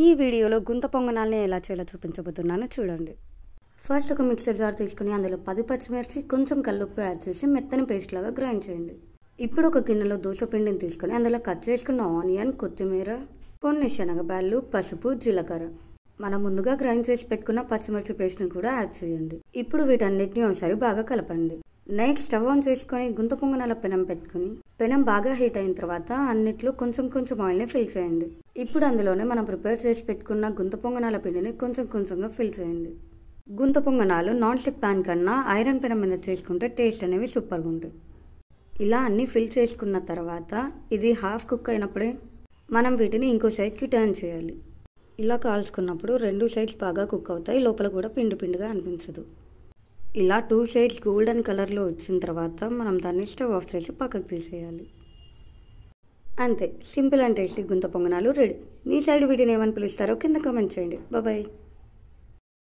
ఈ వీడియోలో గుంత పొంగనాల్ని ఎలా చేయాలో చూపించబోతున్నాను చూడండి. ఫస్ట్ ఒక మిక్సర్ జార్ తీసుకుని అందులో 10 పచ్చిమిర్చి కొంచెం కల్లుప్పు యాడ్ చేసి మెత్తని పేస్ట్ లాగా గ్రైండ్ చేయండి. ఇప్పుడు ఒక గిన్నెలో దోస పిండిని తీసుకుని అందులో కట్ చేసుకున్న ఆనియన్, కొత్తిమీర, కొన్ని శనగబాళ్ళు, పసుపు, జీలకర్ర, మనం ముందుగా గ్రైండ్ చేసి పెట్టుకున్న పచ్చిమిర్చి పేస్ట్ని కూడా యాడ్ చేయండి. ఇప్పుడు వీటన్నిటిని ఒకసారి బాగా కలపండి. నెక్స్ట్ స్టవ్ ఆన్ చేసుకొని గుంత పొంగనాల పెనం పెట్టుకుని పెనం బాగా హీట్ అయిన తర్వాత అన్నిట్లో కొంచెం కొంచెం ఆయిల్ని ఫిల్ చేయండి. ఇప్పుడు అందులోనే మనం ప్రిపేర్ చేసి పెట్టుకున్న గుంత పొంగనాల పిండిని కొంచెం కొంచెంగా ఫిల్ చేయండి. గుంత పొంగనాలు నాన్ స్టిక్ ప్యాన్ కన్నా ఐరన్ పెనం మీద చేసుకుంటే టేస్ట్ అనేవి సూపర్గా ఉంటాయి. ఇలా అన్నీ ఫిల్ చేసుకున్న తర్వాత ఇది హాఫ్ కుక్ అయినప్పుడే మనం వీటిని ఇంకో సైడ్కి టర్న్ చేయాలి. ఇలా కాల్చుకున్నప్పుడు 2 సైడ్స్ బాగా కుక్ అవుతాయి, లోపల కూడా పిండి పిండిగా అనిపించదు. ఇలా 2 సైడ్స్ గోల్డెన్ కలర్లో వచ్చిన తర్వాత మనం దాన్ని స్టవ్ ఆఫ్ చేసి పక్కకు తీసేయాలి. అంతే, సింపుల్ అండ్ టేస్టీ గుంత పొంగనాలు రెడీ. మీ సైడ్ వీటిని ఏమని పిలుస్తారో కింద కామెంట్ చేయండి. బాయ్.